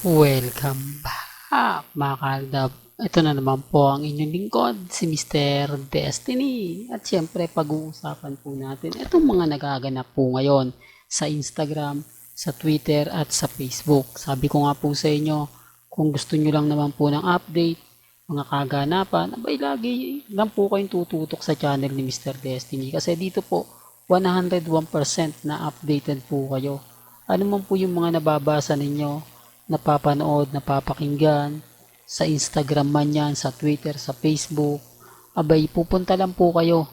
Welcome back mga kaaldab. Ito na naman po ang inyong lingkod, si Mr. Destiny. At syempre pag-uusapan po natin itong mga nagaganap po ngayon sa Instagram, sa Twitter at sa Facebook. Sabi ko nga po sa inyo, kung gusto nyo lang naman po ng update, mga kaganapan, abay lagi lang po kayong tututok sa channel ni Mr. Destiny. Kasi dito po, 101% na updated po kayo. Ano man po yung mga nababasa ninyo, napapanood, napapakinggan, sa Instagram man yan, sa Twitter, sa Facebook, abay pupunta lang po kayo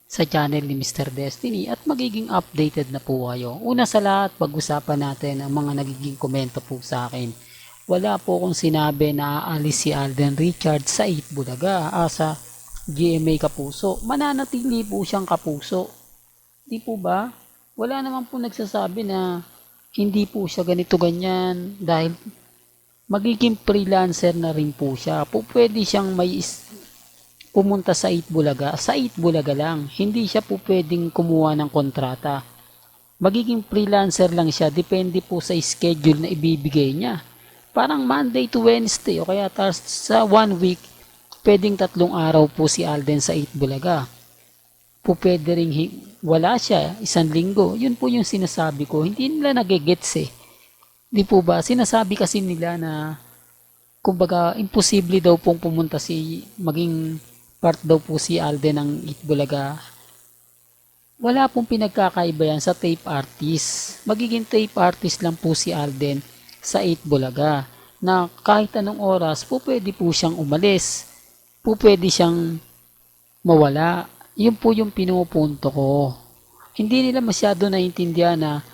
sa channel ni Mr. Destiny at magiging updated na po kayo. Una sa lahat, pag-usapan natin ang mga nagiging komento po sa akin. Wala po akong sinabi na aalis si Alden Richards sa 8 Bulaga, sa GMA Kapuso. Mananatili po siyang Kapuso. Di po ba? Wala naman po nagsasabi na hindi po siya ganito ganyan dahil magiging freelancer na rin po siya. Pwede siyang pumunta sa 8 Bulaga. Sa 8 Bulaga lang. Hindi siya po pwedeng kumuha ng kontrata. Magiging freelancer lang siya. Depende po sa schedule na ibibigay niya. Parang Monday to Wednesday o kaya sa 1 week, pwedeng 3 araw po si Alden sa 8 Bulaga. Pwede rin wala siya, 1 linggo. Yun po yung sinasabi ko. Hindi nila nagigets eh. Di po ba? Sinasabi kasi nila na kumbaga imposible daw pong pumunta maging part daw po si Alden ng Itbulaga. Wala pong pinagkakaiba yan sa tape artist. Magiging tape artist lang po si Alden sa Itbulaga na kahit anong oras pwede po siyang umalis. Pwede siyang mawala. Yun po yung pinupunto ko. Hindi nila masyado naiintindihan na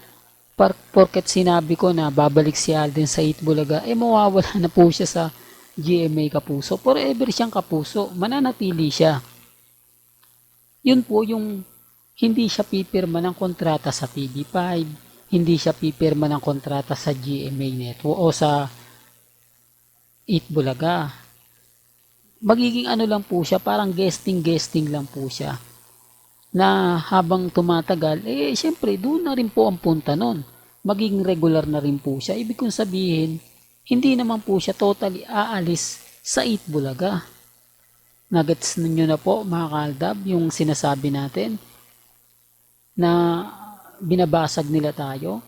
porket sinabi ko na babalik si Alden sa 8 Bulaga, mawawala na po siya sa GMA Kapuso. Forever siyang Kapuso. Mananatili siya. Yun po yung hindi siya pipirma ng kontrata sa TV5. Hindi siya pipirma ng kontrata sa GMA Network o sa 8 Bulaga. Magiging ano lang po siya, parang guesting lang po siya. Na habang tumatagal, syempre doon na rin po ang punta nun. Magiging regular na rin po siya. Ibig kong sabihin, hindi naman po siya totally aalis sa 8 Bulaga. Nagets ninyo na po mga kaaldab yung sinasabi natin na binabasag nila tayo.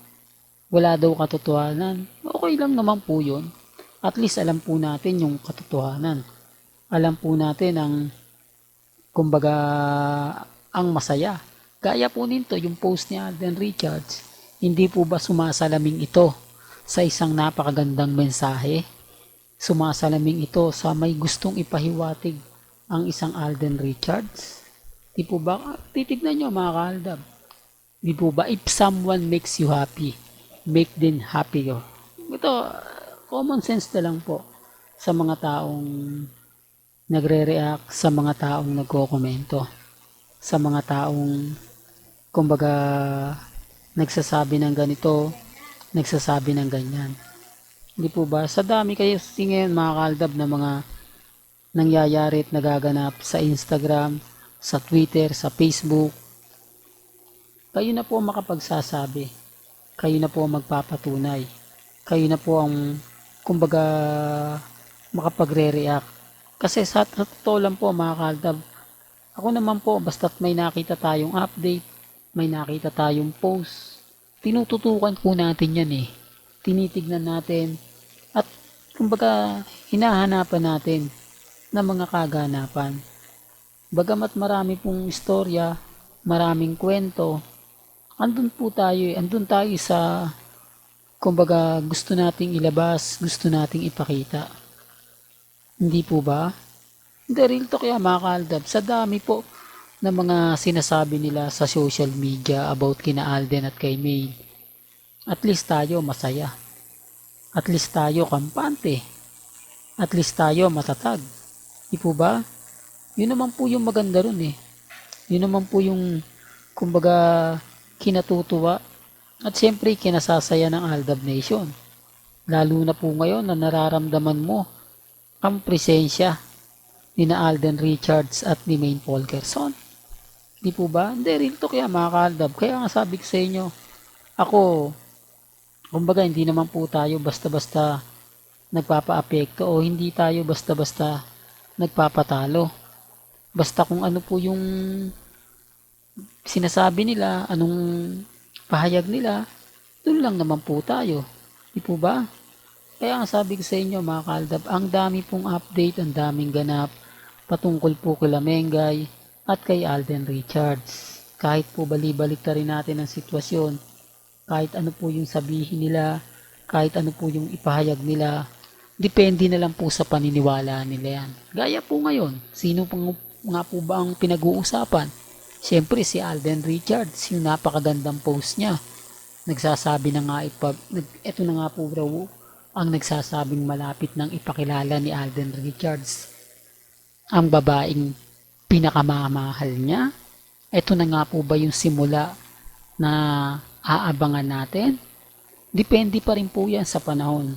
Wala daw katotohanan. Okay lang naman po yun. At least alam po natin yung katotohanan. Alam po natin ang kumbaga ang masaya. Gaya po nito yung post ni Alden Richards. Hindi po ba sumasalaming ito sa isang napakagandang mensahe? Sumasalaming ito sa may gustong ipahiwatig ang isang Alden Richards? Di po ba? Titignan nyo mga kaaldab. Di po ba? If someone makes you happy, make them happy. Ito, common sense na lang po sa mga taong nagre-react, sa mga taong nagko-komento, sa mga taong kumbaga nagsasabi ng ganito, nagsasabi ng ganyan. Hindi po ba? Sa dami kayo ngayon mga kaaldab na mga nangyayari at nagaganap sa Instagram, sa Twitter, sa Facebook, kayo na po makapagsasabi. Kayo na po magpapatunay. Kayo na po ang kumbaga makapagre-react. Kasi sa totoo lang po mga kaaldab, ako naman po basta't may nakita tayong update, may nakita tayong post, tinututukan po natin yan eh. Tinitignan natin at kumbaga hinahanapan natin ng mga kaganapan. Bagamat marami pong istorya, maraming kwento, andun po tayo andun tayo sa kumbaga gusto nating ilabas, gusto nating ipakita. Hindi po ba? Hindi, real talk yan mga kaaldab. Sa dami po na mga sinasabi nila sa social media about kina Alden at kay May. At least tayo masaya. At least tayo kampante. At least tayo matatag. Di po ba? Yun naman po yung maganda ron eh. Yun naman po yung kumbaga kinatutuwa at siyempre kinasasaya ng Aldab Nation. Lalo na po ngayon na nararamdaman mo ang presensya ni na Alden Richards at ni Maine Polkerson. Di po ba? Hindi, real talk yan mga kaaldab. Kaya nga sabi ko sa inyo, ako, kumbaga hindi naman po tayo basta-basta nagpapaapekto o hindi tayo basta-basta nagpapatalo. Basta kung ano po yung sinasabi nila, anong pahayag nila, doon lang naman po tayo. Di po ba? Kaya ang sabi ko sa inyo mga kaaldab, ang dami pong update, ang daming ganap patungkol po kay Mengay at kay Alden Richards. Kahit po bali-balik rin natin ang sitwasyon, kahit ano po yung sabihin nila, kahit ano po yung ipahayag nila, depende na lang po sa paniniwala nila yan. Gaya po ngayon, sino pang nga po ba ang pinag-uusapan? Siyempre si Alden Richards, yung napakagandang post niya. Nagsasabi na nga ito na nga po raw ang nagsasabing malapit ng ipakilala ni Alden Richards ang babaeng pinakamamahal niya. Ito na nga po ba yung simula na aabangan natin? Depende pa rin po yan sa panahon.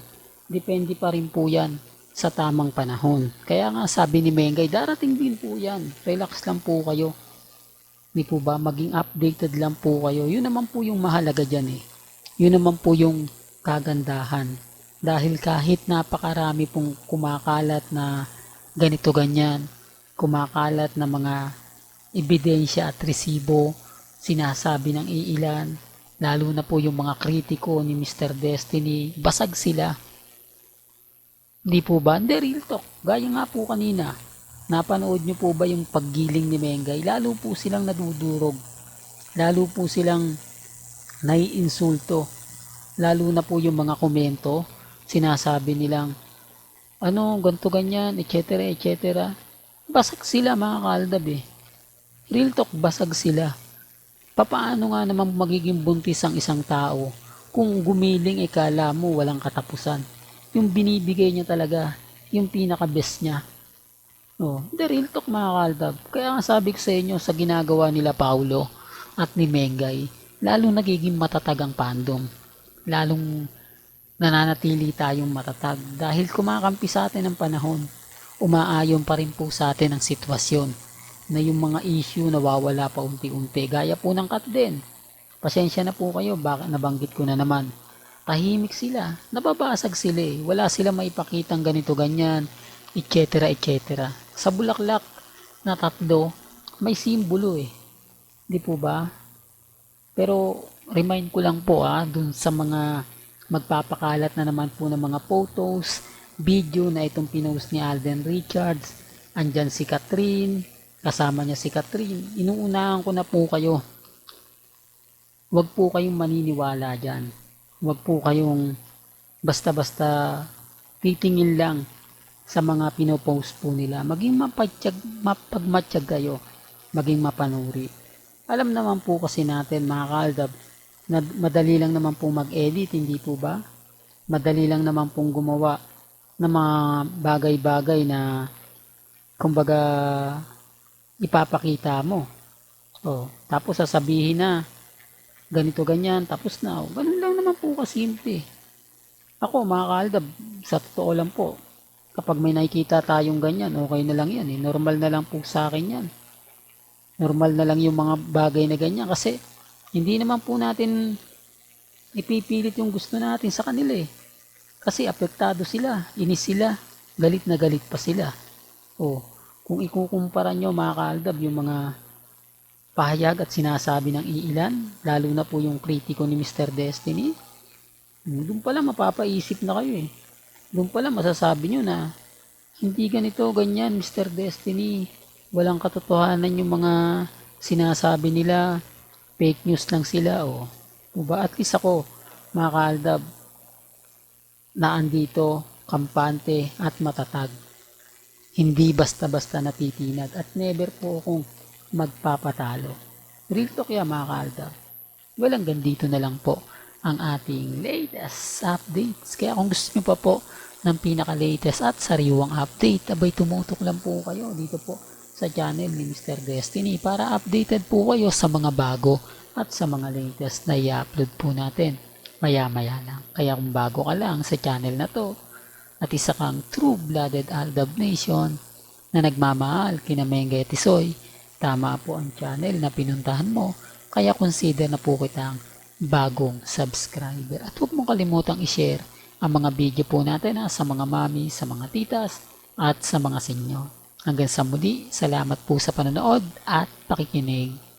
Depende pa rin po yan sa tamang panahon. Kaya nga sabi ni Mengay, darating din po yan. Relax lang po kayo. Di po ba? Maging updated lang po kayo. Yun naman po yung mahalaga dyan eh. Yun naman po yung kagandahan. Dahil kahit napakarami pong kumakalat na ganito ganyan, kumakalat na mga ebidensya at resibo, sinasabi ng iilan, lalo na po yung mga kritiko ni Mr. Destiny, basag sila. Di po ba? Hindi, real talk. Gaya nga po kanina, napanood nyo po ba yung paggiling ni Mengay? Lalo po silang nadudurog. Lalo po silang naiinsulto. Lalo na po yung mga komento, sinasabi nilang, ano, ganto ganyan, etc. etc. Basag sila mga kaaldab eh. Real talk, basag sila. Papaano nga naman magiging buntis ang isang tao kung gumiling ikala mo walang katapusan? Yung binibigay niya talaga, yung pinaka-best niya. No, the real talk mga kaaldab. Kaya nga sabi ko sa inyo sa ginagawa nila Paulo at ni Mengay, lalong nagiging matatag ang fandom. Lalong nananatili tayong matatag dahil kumakampi sa atin ang panahon. Umaayon pa rin po sa atin ang sitwasyon na yung mga issue nawawala pa unti-unti. Gaya po ng cut din. Pasensya na po kayo, baka nabanggit ko na naman. Tahimik sila, nababasag sila eh. Wala sila maipakitang ganito ganyan, etc. etc. Sa bulaklak na tatlo, may simbolo eh. Di po ba? Pero remind ko lang po dun sa mga magpapakalat na naman po ng mga photos, video na itong pinost ni Alden Richards. Andyan si Catherine, kasama niya si Catherine. Inuunahan ko na po kayo. Huwag po kayong maniniwala dyan. Huwag po kayong basta-basta titingin lang sa mga pinopost po nila. Maging mapagmatsyag kayo. Maging mapanuri. Alam naman po kasi natin mga kaaldab, na madali lang naman pong mag-edit, hindi po ba? Madali lang naman pong gumawa ng mga bagay-bagay na kumbaga ipapakita mo. Tapos sasabihin na ganito ganyan, tapos na. Ganun lang naman po kasimple. Ako mga kaaldab, sa totoo lang po, kapag may nakikita tayong ganyan, okay na lang yan. Normal na lang po sa akin yan. Normal na lang yung mga bagay na ganyan kasi hindi naman po natin ipipilit yung gusto natin sa kanila eh. Kasi apektado sila, inis sila, galit na galit pa sila. Kung ikukumpara nyo mga kaaldab yung mga pahayag at sinasabi ng iilan, lalo na po yung kritiko ni Mr. Destiny, doon pala mapapaisip na kayo eh. Doon pala masasabi nyo na hindi ganito, ganyan Mr. Destiny, walang katotohanan yung mga sinasabi nila, fake news lang sila diba? At least ako mga kaaldab naandito kampante at matatag, hindi basta-basta natitinag at never po akong magpapatalo. Real talk yan mga kaaldab. Well, hanggang dito na lang po ang ating latest updates. Kaya kung gusto nyo pa po ng pinaka-latest at sariwang update, abay tumutok lang po kayo dito po sa channel ni Mr. Destiny para updated po kayo sa mga bago at sa mga latest na i-upload po natin maya-maya lang. Kaya kung bago ka lang sa channel na to at isa kang true-blooded Aldab Nation na nagmamahal kina Mengay at Tisoy, tama po ang channel na pinuntahan mo, kaya consider na po kitang bagong subscriber. At huwag mong kalimutang i-share ang mga video po natin sa mga mami, sa mga titas, at sa mga senyo. Hanggang sa muli, salamat po sa panonood at pakikinig.